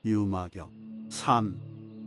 유마경 3.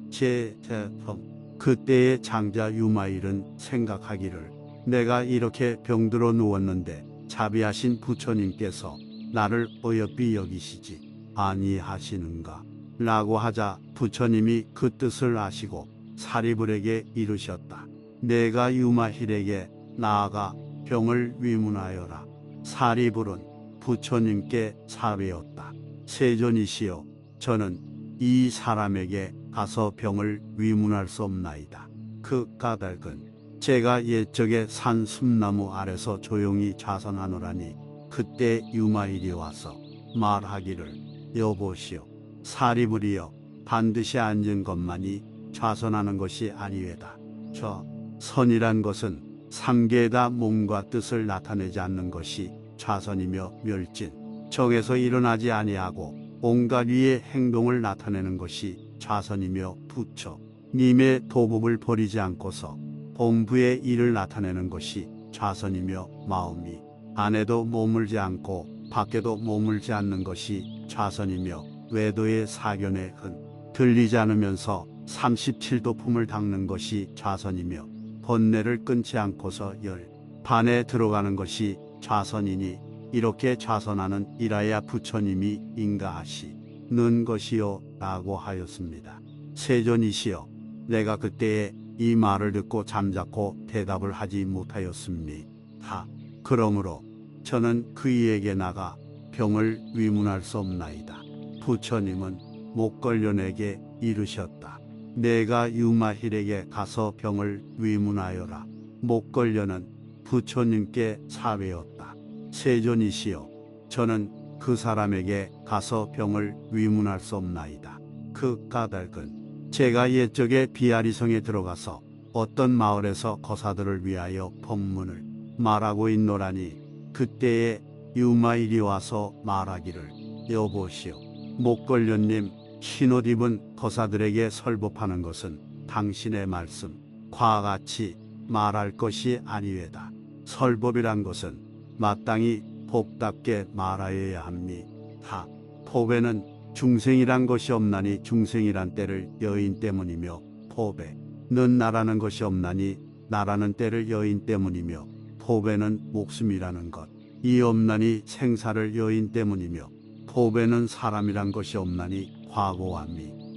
제태펑 그때의 장자 유마일은 생각하기를 내가 이렇게 병들어 누웠는데 자비하신 부처님께서 나를 어여삐 여기시지 아니하시는가 라고 하자 부처님이 그 뜻을 아시고 사리불에게 이르셨다. 내가 유마힐에게 나아가 병을 위문하여라. 사리불은 부처님께 사외었다. 세존이시여 저는 이 사람에게 가서 병을 위문할 수 없나이다. 그 까닭은 제가 옛적에 산 숨나무 아래서 조용히 좌선하노라니 그때 유마일이 와서 말하기를 여보시오 사리불이여 반드시 앉은 것만이 좌선하는 것이 아니외다. 저 선이란 것은 삼계다 몸과 뜻을 나타내지 않는 것이 좌선이며 멸진 정에서 일어나지 아니하고 온갖 위의 행동을 나타내는 것이 좌선이며 부처 님의 도법을 버리지 않고서 본부의 일을 나타내는 것이 좌선이며 마음이 안에도 머물지 않고 밖에도 머물지 않는 것이 좌선이며 외도의 사견의 흔 들리지 않으면서 37도 품을 닦는 것이 좌선이며 번뇌를 끊지 않고서 열 반에 들어가는 것이 좌선이니 이렇게 좌선하는 이라야 부처님이 인가하시는 것이요 라고 하였습니다. 세존이시여 내가 그때에 이 말을 듣고 잠자코 대답을 하지 못하였습니다. 그러므로 저는 그이에게 나가 병을 위문할 수 없나이다. 부처님은 목걸련에게 이르셨다. 내가 유마힐에게 가서 병을 위문하여라. 목걸련은 부처님께 사외였다. 세존이시여 저는 그 사람에게 가서 병을 위문할 수 없나이다. 그 까닭은 제가 옛적에 비아리성에 들어가서 어떤 마을에서 거사들을 위하여 법문을 말하고 있노라니 그때에 유마일이 와서 말하기를 여보시오 목걸련님 흰옷 입은 거사들에게 설법하는 것은 당신의 말씀과 같이 말할 것이 아니외다. 설법이란 것은 마땅히 법답게 말하여야 합니다. 법에는 중생이란 것이 없나니 중생이란 때를 여인 때문이며 법에는 나라는 것이 없나니 나라는 때를 여인 때문이며 법에는 목숨이라는 것이 없나니 생사를 여인 때문이며 법에는 사람이란 것이 없나니 과거와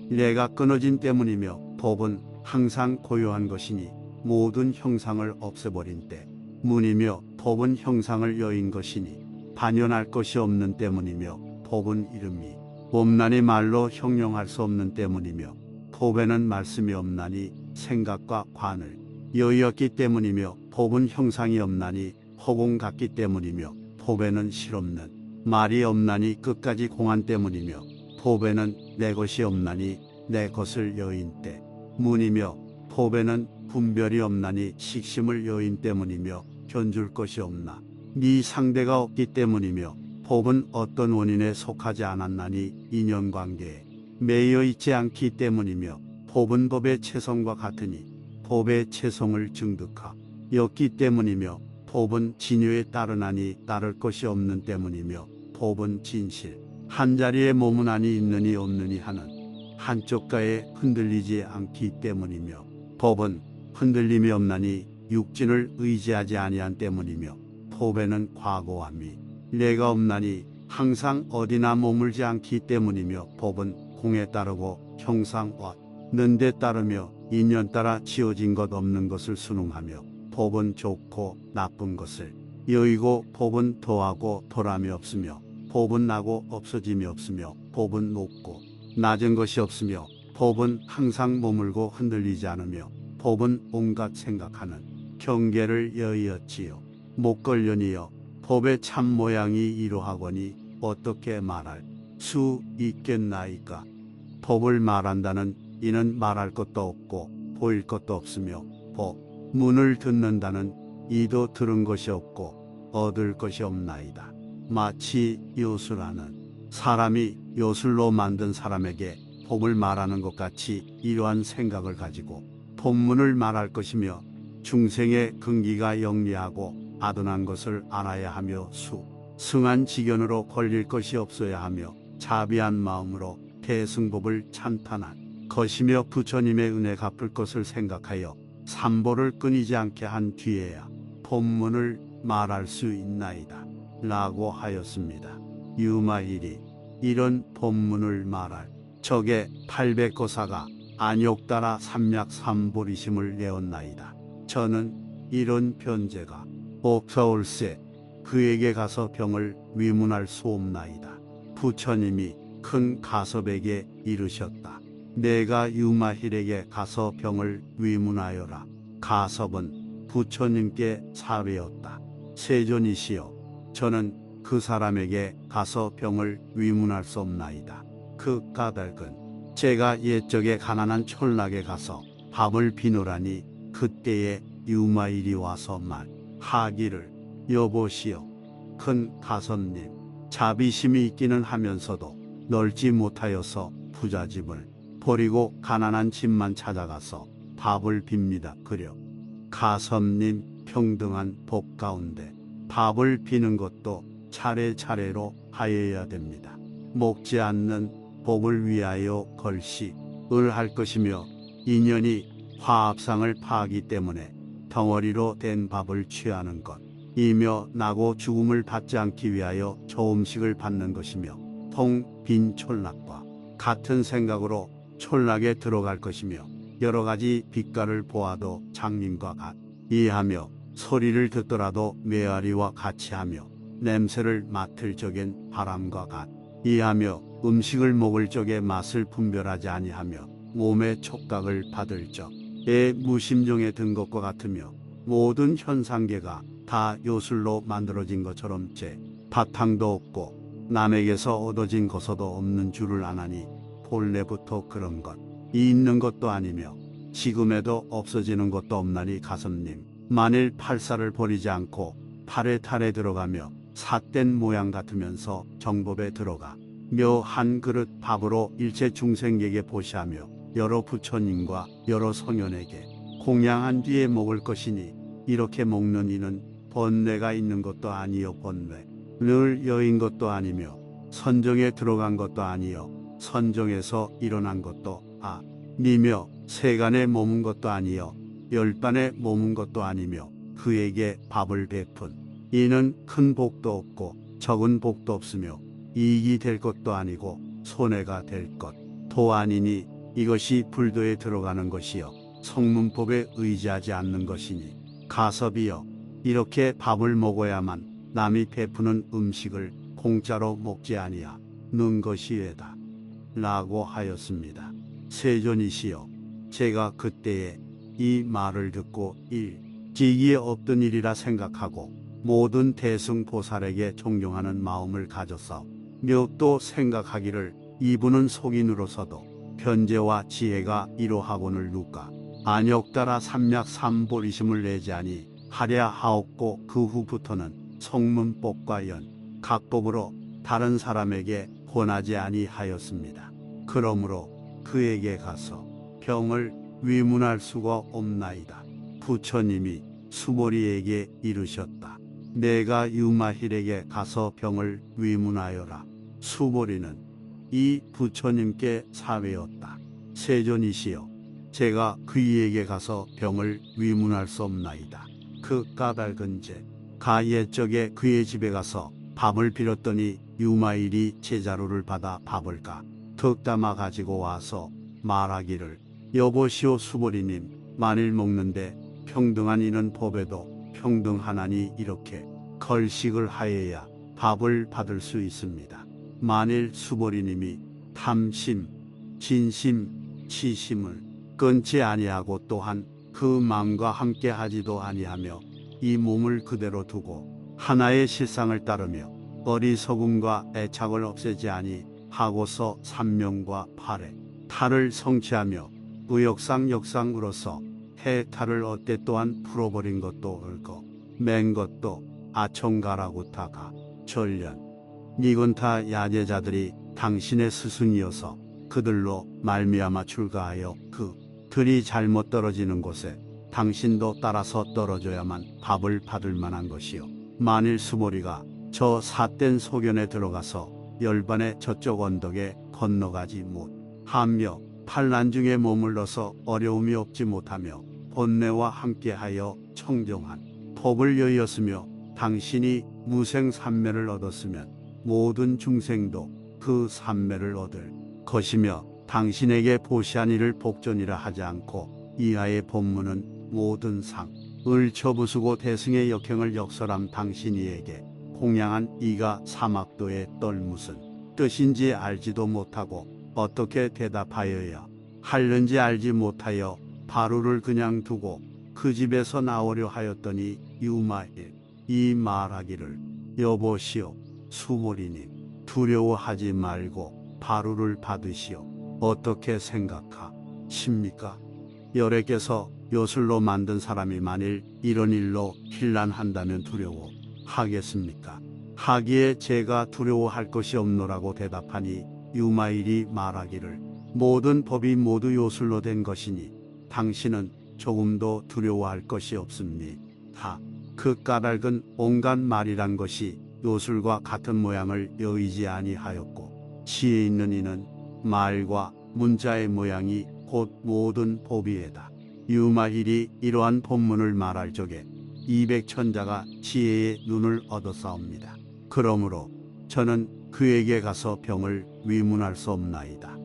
미래가 끊어진 때문이며 법은 항상 고요한 것이니 모든 형상을 없애버린 때문이며 법은 형상을 여인 것이니 반연할 것이 없는 때문이며 법은 이름이 없나니 말로 형용할 수 없는 때문이며 법에는 말씀이 없나니 생각과 관을 여의었기 때문이며 법은 형상이 없나니 허공 같기 때문이며 법에는 실없는 말이 없나니 끝까지 공한 때문이며 법에는 내 것이 없나니 내 것을 여인 때문이며 법에는 분별이 없나니 식심을 여인 때문이며 견줄 것이 없나 네 상대가 없기 때문이며 법은 어떤 원인에 속하지 않았나니 인연관계에 매여 있지 않기 때문이며 법은 법의 체성과 같으니 법의 체성을 증득하였기 때문이며 법은 진유에 따르나니 따를 것이 없는 때문이며 법은 진실 한자리에 머무나니 있느니 없느니 하는 한쪽가에 흔들리지 않기 때문이며 법은 흔들림이 없나니 육진을 의지하지 아니한 때문이며 법에는 과거와 미래가 없나니 항상 어디나 머물지 않기 때문이며 법은 공에 따르고 형상 얻는 데 따르며 인연 따라 지어진 것 없는 것을 순응하며 법은 좋고 나쁜 것을 여의고 법은 더하고 덜함이 없으며 법은 나고 없어짐이 없으며 법은 높고 낮은 것이 없으며 법은 항상 머물고 흔들리지 않으며 법은 온갖 생각하는 경계를 여의었지요. 목걸련이여 법의 참 모양이 이러하거니 어떻게 말할 수 있겠나이까. 법을 말한다는 이는 말할 것도 없고 보일 것도 없으며 법문을 듣는다는 이도 들은 것이 없고 얻을 것이 없나이다. 마치 요술하는 사람이 요술로 만든 사람에게 법을 말하는 것 같이 이러한 생각을 가지고 법문을 말할 것이며 중생의 근기가 영리하고 아둔한 것을 알아야 하며 승한 지견으로 걸릴 것이 없어야 하며 자비한 마음으로 대승법을 찬탄한 것이며 부처님의 은혜 갚을 것을 생각하여 삼보를 끊이지 않게 한 뒤에야 본문을 말할 수 있나이다 라고 하였습니다. 유마일이 이런 본문을 말할 적에 800거사가 안욕따라 삼략삼보리심을 내었나이다. 저는 이런 변제가 없사올세 그에게 가서 병을 위문할 수 없나이다. 부처님이 큰 가섭에게 이르셨다. 내가 유마힐에게 가서 병을 위문하여라. 가섭은 부처님께 사외었다. 세존이시여 저는 그 사람에게 가서 병을 위문할 수 없나이다. 그 까닭은 제가 옛적에 가난한 촌락에 가서 밥을 비누라니 그때에 유마일이 와서 말하기를 여보시오 큰 가섭님 자비심이 있기는 하면서도 넓지 못하여서 부잣집을 버리고 가난한 집만 찾아가서 밥을 빕니다. 그려 가섭님 평등한 법 가운데 밥을 비는 것도 차례차례로 하여야 됩니다. 먹지 않는 복을 위하여 걸식을 할 것이며 인연이 화합상을 파하기 때문에 덩어리로 된 밥을 취하는 것 이며 나고 죽음을 받지 않기 위하여 저 음식을 받는 것이며 통 빈 촌락과 같은 생각으로 촌락에 들어갈 것이며 여러 가지 빛깔을 보아도 장님과 같이하며 소리를 듣더라도 메아리와 같이하며 냄새를 맡을 적엔 바람과 같이하며 음식을 먹을 적에 맛을 분별하지 아니하며 몸의 촉각을 받을 적에 무심종에 든 것과 같으며 모든 현상계가 다 요술로 만들어진 것처럼 제 바탕도 없고 남에게서 얻어진 것도 없는 줄을 아나니 본래부터 그런 것이 있는 것도 아니며 지금에도 없어지는 것도 없나니 가섭님 만일 팔살을 버리지 않고 팔에 탈에 들어가며 삿된 모양 같으면서 정법에 들어가 한 그릇 밥으로 일체 중생에게 보시하며 여러 부처님과 여러 성현에게 공양한 뒤에 먹을 것이니 이렇게 먹는 이는 번뇌가 있는 것도 아니요 번뇌를 여인 것도 아니며 선정에 들어간 것도 아니요 선정에서 일어난 것도 아니며 세간에 머문 것도 아니요 열반에 머문 것도 아니며 그에게 밥을 베푼 이는 큰 복도 없고 적은 복도 없으며 이익이 될 것도 아니고 손해가 될 것도 아니니 이것이 불도에 들어가는 것이요 성문법에 의지하지 않는 것이니 가섭이여 이렇게 밥을 먹어야만 남이 베푸는 음식을 공짜로 먹지 아니하는 것이외다 라고 하였습니다. 세존이시여 제가 그때에 이 말을 듣고 일지기에 없던 일이라 생각하고 모든 대승보살에게 존경하는 마음을 가졌사오며 또 생각하기를 이분은 속인으로서도 변제와 지혜가 이로하고는 누가 안욕따라 삼략삼보리심을 내지 아니하랴 하옵고 그 후부터는 성문법과 각법으로 다른 사람에게 권하지 아니하였습니다. 그러므로 그에게 가서 병을 위문할 수가 없나이다. 부처님이 수보리에게 이르셨다. 내가 유마힐에게 가서 병을 위문하여라. 수보리는 이 부처님께 사외었다. 세존이시여 제가 그이에게 가서 병을 위문할 수 없나이다. 그 까닭은제 가 옛적에 그의 집에 가서 밥을 빌었더니 유마일이 제자루를 받아 밥을 가득 담아 가지고 와서 말하기를 여보시오 수보리님 만일 먹는데 평등한 이는 법에도 평등하나니 이렇게 걸식을 하여야 밥을 받을 수 있습니다. 만일 수보리님이 탐심, 진심, 치심을 끊지 아니하고 또한 그 마음과 함께 하지도 아니하며 이 몸을 그대로 두고 하나의 실상을 따르며 어리석음과 애착을 없애지 아니하고서 삼명과 팔에 탈을 성취하며 의역상 역상으로서 해탈을 얻되 또한 풀어버린 것도 얽어 맨 것도 아총가라고타가 전련 이건 다 야제자들이 당신의 스승이어서 그들로 말미암아 출가하여 그들이 잘못 떨어지는 곳에 당신도 따라서 떨어져야만 밥을 받을 만한 것이요 만일 수보리가 저 삿된 소견에 들어가서 열반의 저쪽 언덕에 건너가지 못하며 환난 중에 머물러서 어려움이 없지 못하며 번뇌와 함께하여 청정한 법을 여의었으며 당신이 무생산매를 얻었으면 모든 중생도 그 산매를 얻을 것이며 당신에게 보시한 이를 복전이라 하지 않고 이하의 법문은 모든 상을 처부수고 대승의 역행을 역설함. 당신이에게 공양한 이가 사막도에 떨 무슨 뜻인지 알지도 못하고 어떻게 대답하여야 할는지 알지 못하여 바루를 그냥 두고 그 집에서 나오려 하였더니 유마일 이 말하기를 여보시오 수모리님 두려워하지 말고 바루를 받으시오. 어떻게 생각하십니까? 열애께서 요술로 만든 사람이 만일 이런 일로 혼란한다면 두려워하겠습니까? 하기에 제가 두려워할 것이 없노라고 대답하니 유마일이 말하기를 모든 법이 모두 요술로 된 것이니 당신은 조금도 두려워할 것이 없습니다. 그 까닭은 온갖 말이란 것이 요술과 같은 모양을 여의지 아니하였고 지혜 있는 이는 말과 문자의 모양이 곧 모든 법이에다. 유마일이 이러한 법문을 말할 적에 200천자가 지혜의 눈을 얻었사옵니다. 그러므로 저는 그에게 가서 병을 위문할 수 없나이다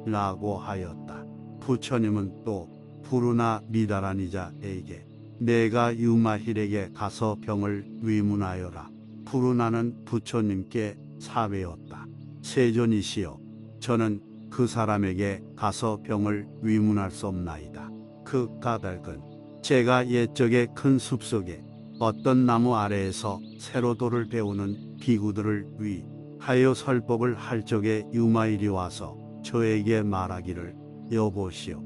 라고 하였다. 부처님은 또 부르나 미다란 이자에게 내가 유마힐에게 가서 병을 위문하여라. 부르나는 부처님께 사배였다. 세존이시여 저는 그 사람에게 가서 병을 위문할 수 없나이다. 그 까닭은 제가 옛적에 큰 숲속에 어떤 나무 아래에서 새로 도를 배우는 비구들을 위하여 설법을 할 적에 유마일이 와서 저에게 말하기를 여보시오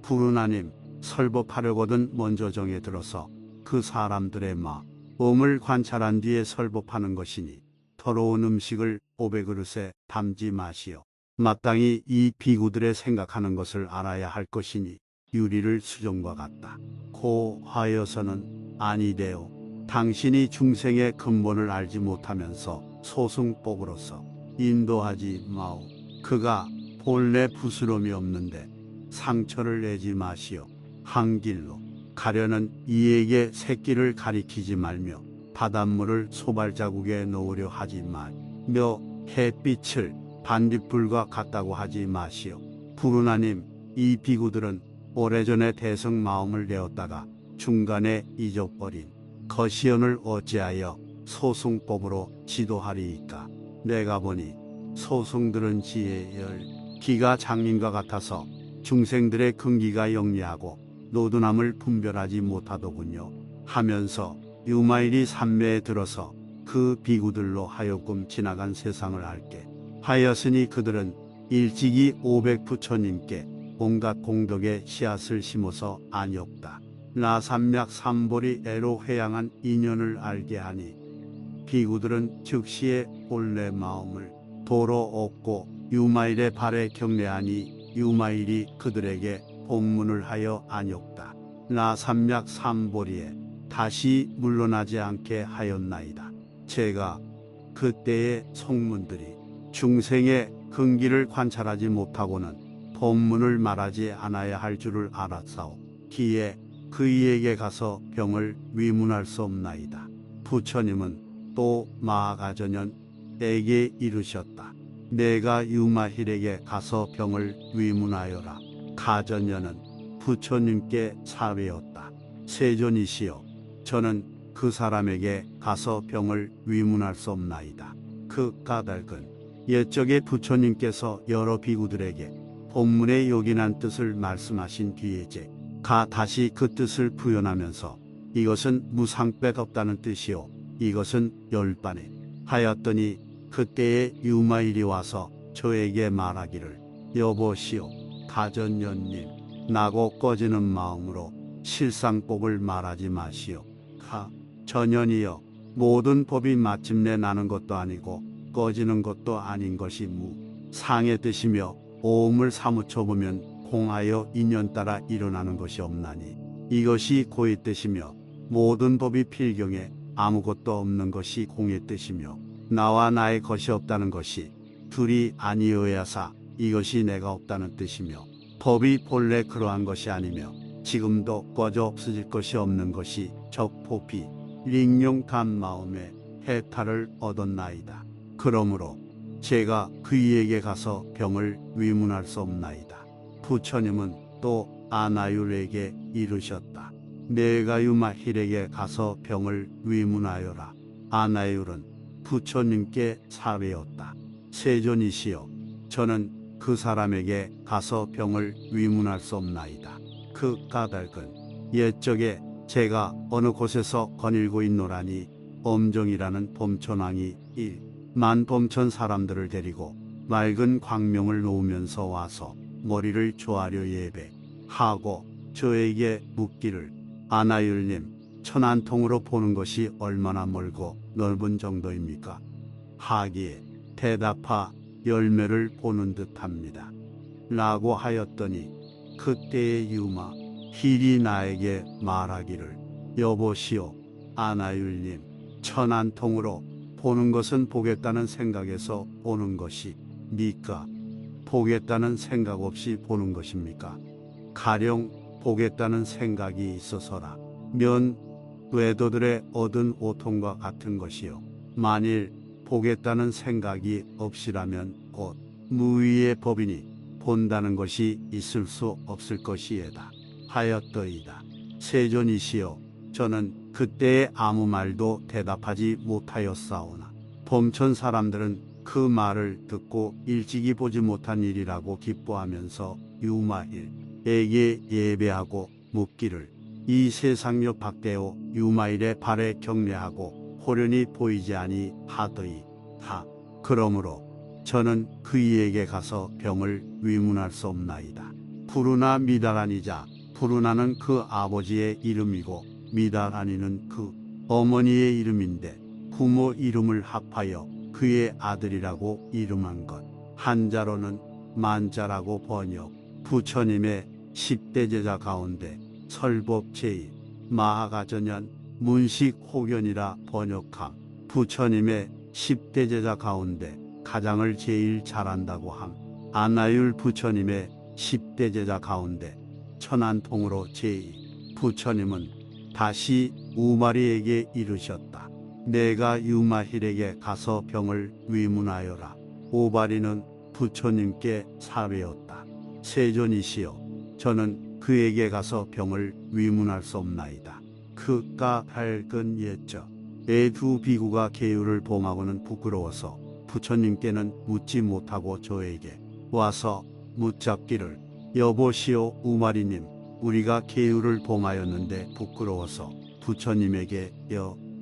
부르나님 설법하려거든 먼저 정에 들어서 그 사람들의 마음을 관찰한 뒤에 설법하는 것이니 더러운 음식을 500그릇에 담지 마시오. 마땅히 이 비구들의 생각하는 것을 알아야 할 것이니 유리를 수정과 같다. 고 하여서는 아니되오. 당신이 중생의 근본을 알지 못하면서 소승법으로서 인도하지 마오. 그가 본래 부스럼이 없는데 상처를 내지 마시오. 한 길로 가려는 이에게 새끼를 가리키지 말며 바닷물을 소발자국에 놓으려 하지 말며 햇빛을 반딧불과 같다고 하지 마시오. 부르나님 이 비구들은 오래전에 대성 마음을 내었다가 중간에 잊어버린 거시연을 어찌하여 소승법으로 지도하리이까. 내가 보니 소승들은 지혜열 기가 장님과 같아서 중생들의 근기가 영리하고 노둔함을 분별하지 못하더군요 하면서 유마일이 산매에 들어서 그 비구들로 하여금 지나간 세상을 알게 하였으니 그들은 일찍이 500부처님께 온갖 공덕의 씨앗을 심어서 아니없다. 나삼약 삼보리 애로 회양한 인연을 알게 하니 비구들은 즉시에 본래 마음을 도로 얻고 유마일의 발에 경례하니 유마일이 그들에게 본문을 하여 아니없다. 나삼약 삼보리에 다시 물러나지 않게 하였나이다. 제가 그때의 성문들이 중생의 근기를 관찰하지 못하고는 본문을 말하지 않아야 할 줄을 알았사오. 기에 그이에게 가서 병을 위문할 수 없나이다. 부처님은 또 마하가전연에게 이르셨다. 내가 유마힐에게 가서 병을 위문하여라. 가전연은 부처님께 사외였다. 세존이시여 저는 그 사람에게 가서 병을 위문할 수 없나이다. 그 까닭은 옛적에 부처님께서 여러 비구들에게 본문의 요긴한 뜻을 말씀하신 뒤에 제가 다시 그 뜻을 부연하면서 이것은 무상백 없다는 뜻이요 이것은 열반에 하였더니 그때에 유마일이 와서 저에게 말하기를 여보시오 가전연님 나고 꺼지는 마음으로 실상법을 말하지 마시오. 전연이여 모든 법이 마침내 나는 것도 아니고 꺼지는 것도 아닌 것이 무상의 뜻이며 오음을 사무쳐 보면 공하여 인연 따라 일어나는 것이 없나니 이것이 고의 뜻이며 모든 법이 필경에 아무것도 없는 것이 공의 뜻이며 나와 나의 것이 없다는 것이 둘이 아니어야사 이것이 내가 없다는 뜻이며 법이 본래 그러한 것이 아니며 지금도 꺼져 없어질 것이 없는 것이 적포피 링용탄 마음에 해탈을 얻었나이다. 그러므로 제가 그이에게 가서 병을 위문할 수 없나이다. 부처님은 또 아나율에게 이르셨다. 내가 유마힐에게 가서 병을 위문하여라. 아나율은 부처님께 사례었다. 세존이시여, 저는 그 사람에게 가서 병을 위문할 수 없나이다. 그 까닭은 옛적에 제가 어느 곳에서 거닐고 있노라니 엄정이라는 범천왕이 1만 범천 사람들을 데리고 맑은 광명을 놓으면서 와서 머리를 조아려 예배하고 저에게 묻기를 아나율님, 천안통으로 보는 것이 얼마나 멀고 넓은 정도입니까? 하기에 대답하 열매를 보는 듯합니다. 라고 하였더니 그때의 유마 힐이 나에게 말하기를 여보시오, 아나율님, 천안통으로 보는 것은 보겠다는 생각에서 보는 것입니까? 보겠다는 생각 없이 보는 것입니까? 가령 보겠다는 생각이 있어서라면 외도들의 얻은 오통과 같은 것이요. 만일 보겠다는 생각이 없이라면 곧 무위의 법이니 본다는 것이 있을 수 없을 것이에다 하였더이다. 세존이시여, 저는 그때에 아무 말도 대답하지 못하였사오나 범천 사람들은 그 말을 듣고 일찍이 보지 못한 일이라고 기뻐하면서 유마일에게 예배하고 묻기를 이 세상요 박대오 유마일의 발에 경례하고 호련히 보이지 아니하더이다. 그러므로 저는 그이에게 가서 병을 위문할 수 없나이다. 부르나 미다라니자, 부르나는 그 아버지의 이름이고 미다라니는 그 어머니의 이름인데 부모 이름을 합하여 그의 아들이라고 이름한 것. 한자로는 만자라고 번역. 부처님의 10대 제자 가운데 설법 제1 마하가전연 문식 호견이라 번역함. 부처님의 10대 제자 가운데 가장을 제일 잘한다고 함. 아나율 부처님의 10대 제자 가운데 천안통으로 제2. 부처님은 다시 우마리에게 이르셨다. 내가 유마힐에게 가서 병을 위문하여라. 오바리는 부처님께 사례었다. 세존이시여, 저는 그에게 가서 병을 위문할 수 없나이다. 그가 밝은 옛적 두 비구가 계율을 봉하고는 부끄러워서 부처님께는 묻지 못하고 저에게 와서 묻잡기를 여보시오 우마리님, 우리가 계율을 봉하였는데 부끄러워서 부처님에게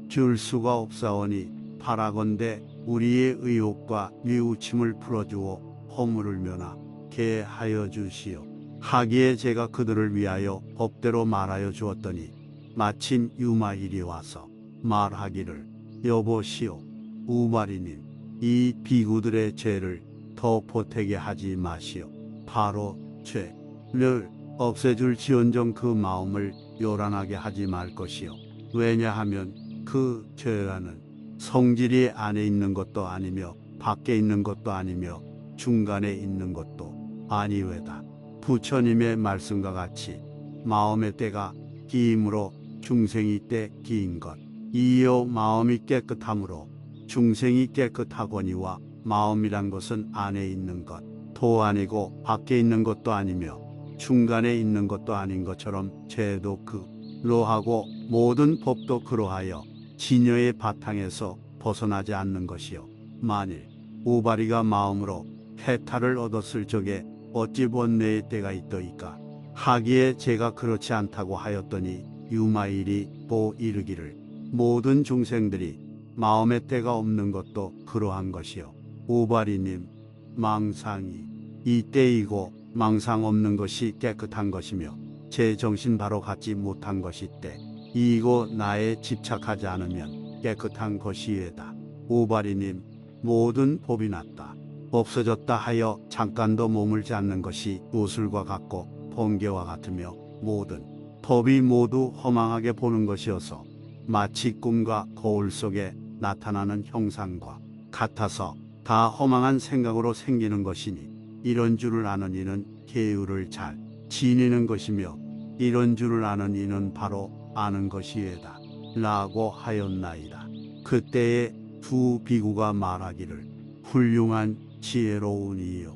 줄 수가 없사오니 바라건대 우리의 의혹과 뉘우침을 풀어주어 허물을 면하게 하여 주시오. 하기에 제가 그들을 위하여 법대로 말하여 주었더니 마침 유마일이 와서 말하기를 여보시오 우마리님, 이 비구들의 죄를 더 보태게 하지 마시오. 바로 죄를 없애줄 지언정 그 마음을 요란하게 하지 말 것이요. 왜냐하면 그 죄라는 성질이 안에 있는 것도 아니며 밖에 있는 것도 아니며 중간에 있는 것도 아니외다. 부처님의 말씀과 같이 마음의 때가 기임으로 중생이 때 기인 것. 이요 마음이 깨끗함으로 중생이 깨끗하거니와 마음이란 것은 안에 있는 것도 아니고 밖에 있는 것도 아니며 중간에 있는 것도 아닌 것처럼 죄도 그러하고 모든 법도 그러하여 진여의 바탕에서 벗어나지 않는 것이요. 만일 오바리가 마음으로 해탈을 얻었을 적에 어찌 번뇌의 때가 있더이까. 하기에 제가 그렇지 않다고 하였더니 유마일이 또 이르기를 모든 중생들이 마음의 때가 없는 것도 그러한 것이요. 오바리님, 망상이 이 때이고 망상 없는 것이 깨끗한 것이며 제 정신 바로 갖지 못한 것이 때 이고 나에 집착하지 않으면 깨끗한 것이에다. 오바리님, 모든 법이 낫다 없어졌다 하여 잠깐도 머물지 않는 것이 요술과 같고 번개와 같으며 모든 법이 모두 허망하게 보는 것이어서 마치 꿈과 거울 속에 나타나는 형상과 같아서 다 허망한 생각으로 생기는 것이니 이런 줄을 아는 이는 계율을 잘 지니는 것이며 이런 줄을 아는 이는 바로 아는 것이외다 라고 하였나이다. 그때에 두 비구가 말하기를 훌륭한 지혜로우니요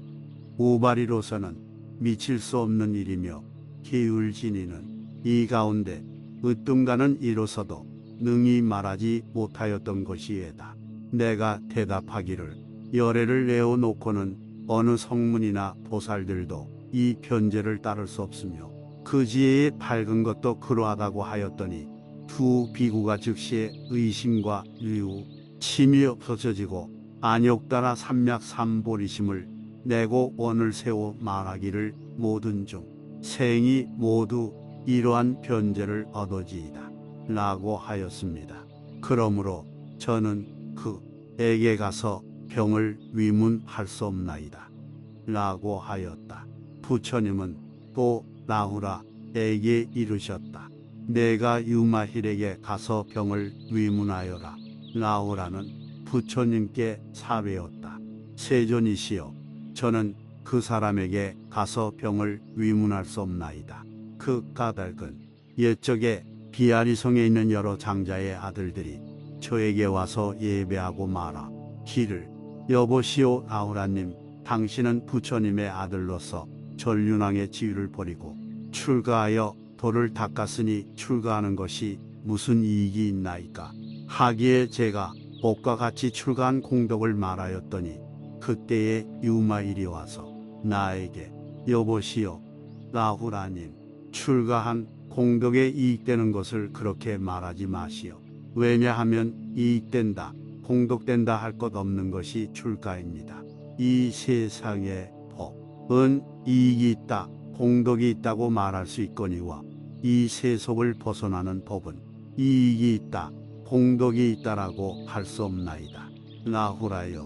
우발이로서는 미칠 수 없는 일이며 계율 지니는 이 가운데 으뜸가는 이로서도 능히 말하지 못하였던 것이외다. 내가 대답하기를 열애를 내어놓고는 어느 성문이나 보살들도 이 변제를 따를 수 없으며 그 지혜에 밝은 것도 그러하다고 하였더니 두 비구가 즉시에 의심과 유유 침이 없어지고 안욕따라 삼맥삼보리심을 내고 원을 세워 말하기를 모든 중 생이 모두 이러한 변제를 얻어지이다 라고 하였습니다. 그러므로 저는 그에게 가서 병을 위문할 수 없나이다 라고 하였다. 부처님은 또 라후라에게 이르셨다. 내가 유마힐에게 가서 병을 위문하여라. 라후라는 부처님께 사외었다. 세존이시여, 저는 그 사람에게 가서 병을 위문할 수 없나이다. 그 까닭은 옛적에 비아리성에 있는 여러 장자의 아들들이 저에게 와서 예배하고 말하 기를 여보시오 라후라님, 당신은 부처님의 아들로서 전륜왕의 지위를 버리고 출가하여 도를 닦았으니 출가하는 것이 무슨 이익이 있나이까? 하기에 제가 복과 같이 출가한 공덕을 말하였더니 그때에 유마일이 와서 나에게 여보시오 라후라님, 출가한 공덕에 이익되는 것을 그렇게 말하지 마시오. 왜냐하면 이익된다, 공덕된다 할 것 없는 것이 출가입니다. 이 세상에 복은 이익이 있다, 공덕이 있다고 말할 수 있거니와 이 세속을 벗어나는 법은 이익이 있다, 공덕이 있다라고 할 수 없나이다. 라후라여,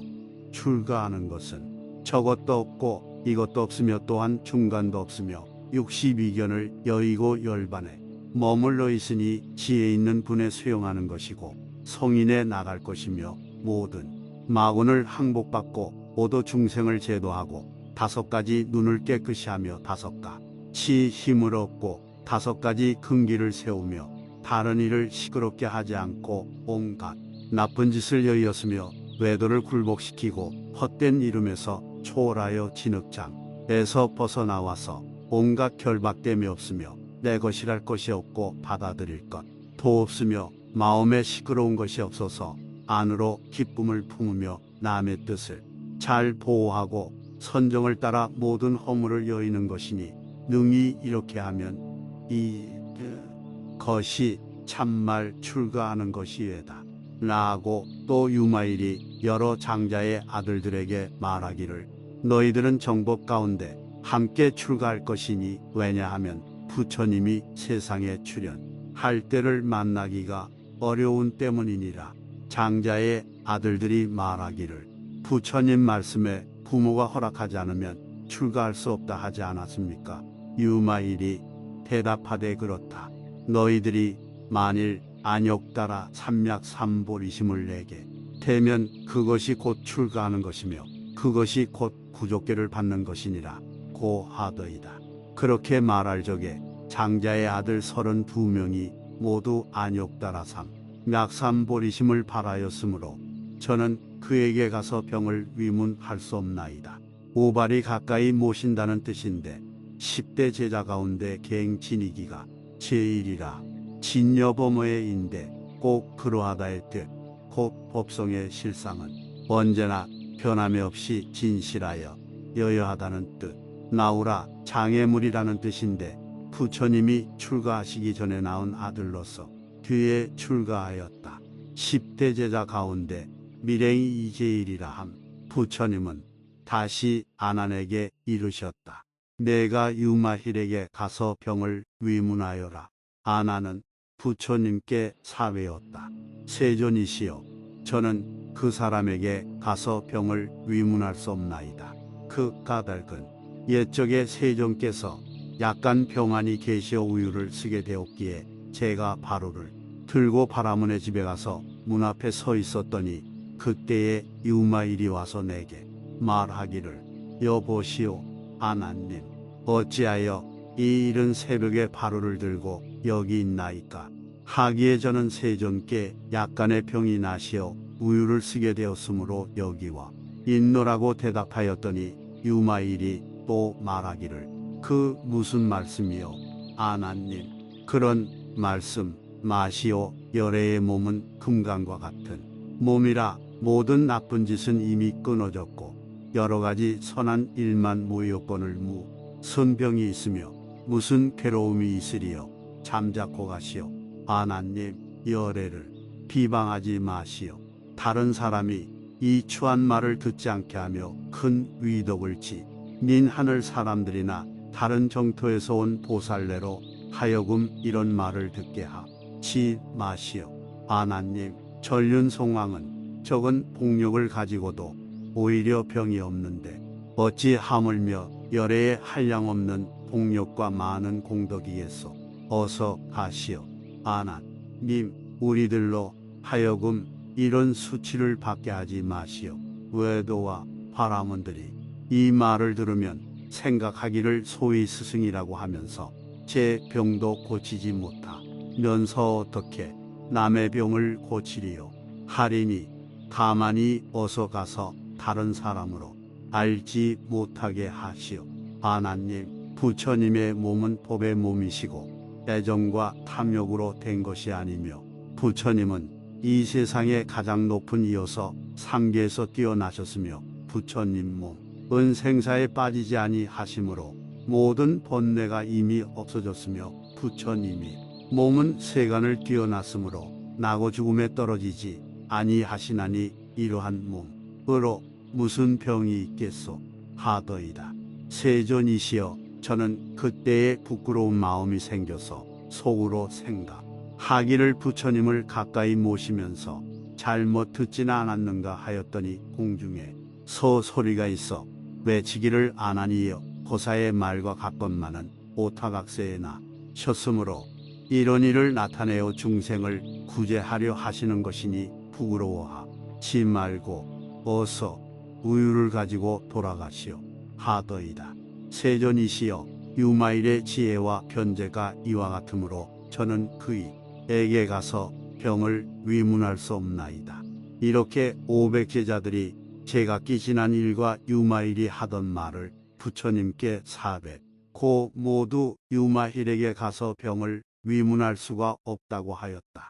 출가하는 것은 저것도 없고 이것도 없으며 또한 중간도 없으며 62견을 여의고 열반에 머물러 있으니 지혜 있는 분에 수용하는 것이고 성인에 나갈 것이며 모든 마군을 항복받고 오도 중생을 제도하고 5가지 눈을 깨끗이 하며 5가지 힘을 얻고 5가지 근기를 세우며 다른 일을 시끄럽게 하지 않고 온갖 나쁜 짓을 여의었으며 외도를 굴복시키고 헛된 이름에서 초월하여 진흙장에서 벗어나와서 온갖 결박됨이 없으며 내 것이랄 것이 없고 받아들일 것도 없으며 마음에 시끄러운 것이 없어서 안으로 기쁨을 품으며 남의 뜻을 잘 보호하고 선정을 따라 모든 허물을 여의는 것이니 능히 이렇게 하면 이 것이 참말 출가하는 것이외다 라고 또 유마일이 여러 장자의 아들들에게 말하기를 너희들은 정법 가운데 함께 출가할 것이니 왜냐하면 부처님이 세상에 출현할 때를 만나기가 어려운 때문이니라. 장자의 아들들이 말하기를 부처님 말씀에 부모가 허락하지 않으면 출가할 수 없다 하지 않았습니까? 유마일이 대답하되 그렇다. 너희들이 만일 안욕따라 삼맥삼보리심을 내게 되면 그것이 곧 출가하는 것이며 그것이 곧 구족계를 받는 것이니라 고 하더이다. 그렇게 말할 적에 장자의 아들 32명이 모두 안욕따라 삼맥삼보리심을 바라였으므로 저는 그에게 가서 병을 위문할 수 없나이다. 오발이 가까이 모신다는 뜻인데 10대 제자 가운데 갱진이기가 제일이라. 진여범어의 인데 꼭 그러하다의 뜻, 곧 법성의 실상은 언제나 변함이 없이 진실하여 여여하다는 뜻. 나우라 장애물이라는 뜻인데 부처님이 출가하시기 전에 낳은 아들로서 뒤에 출가하였다. 10대 제자 가운데 밀행이 이제일이라 함. 부처님은 다시 아난에게 이르셨다. 내가 유마힐에게 가서 병을 위문하여라. 아난은 부처님께 사외었다. 세존이시여, 저는 그 사람에게 가서 병을 위문할 수 없나이다. 그 까닭은 옛적에 세존께서 약간 병환이 계시어 우유를 쓰게 되었기에 제가 바로를 들고 바라문의 집에 가서 문 앞에 서 있었더니 그때에 유마일이 와서 내게 말하기를, 여보시오 아나님, 어찌하여 이 이른 새벽에 바루를 들고 여기 있나이까? 하기에 저는 세존께 약간의 병이 나시어 우유를 쓰게 되었으므로 여기와 있노라고 대답하였더니 유마일이 또 말하기를, 그 무슨 말씀이요 아나님? 그런 말씀 마시오. 열애의 몸은 금강과 같은 몸이라 모든 나쁜 짓은 이미 끊어졌고 여러 가지 선한 일만 모였거늘 무슨 병이 있으며 무슨 괴로움이 있으리요. 잠자코 가시오. 아나님, 열애를 비방하지 마시오. 다른 사람이 이 추한 말을 듣지 않게 하며 큰 위덕을 지닌 하늘 사람들이나 다른 정토에서 온 보살내로 하여금 이런 말을 듣게 하지 마시오. 아나님, 전륜송왕은 적은 복력을 가지고도 오히려 병이 없는데 어찌 하물며 열애에 한량없는 복력과 많은 공덕이겠소. 어서 가시오. 아나님, 우리들로 하여금 이런 수치를 받게 하지 마시오. 외도와 바라문들이 이 말을 들으면 생각하기를 소위 스승이라고 하면서 제 병도 고치지 못하면서 어떻게 남의 병을 고치리요 하리니, 가만히 어서 가서 다른 사람으로 알지 못하게 하시오. 아나님, 부처님의 몸은 법의 몸이시고 애정과 탐욕으로 된 것이 아니며 부처님은 이 세상의 가장 높은 이어서 삼계에서 뛰어나셨으며 부처님 몸은 생사에 빠지지 아니하심으로 모든 번뇌가 이미 없어졌으며 부처님이 몸은 세간을 뛰어났으므로 나고 죽음에 떨어지지 아니하시나니 이러한 몸으로 무슨 병이 있겠소 하더이다. 세존이시여, 저는 그때에 부끄러운 마음이 생겨서 속으로 생각하기를 부처님을 가까이 모시면서 잘못 듣지는 않았는가 하였더니 공중에 소리가 있어 외치기를, 아나니여 고사의 말과 같건만은 오타각세에 나셨으므로 이런 일을 나타내어 중생을 구제하려 하시는 것이니 부끄러워하지 말고 어서 우유를 가지고 돌아가시오 하더이다. 세존이시여, 유마일의 지혜와 견제가 이와 같으므로 저는 그이에게 가서 병을 위문할 수 없나이다. 이렇게 500제자들이 제각기 지난 일과 유마일이 하던 말을 부처님께 400고 모두 유마일에게 가서 병을 위문할 수가 없다고 하였다.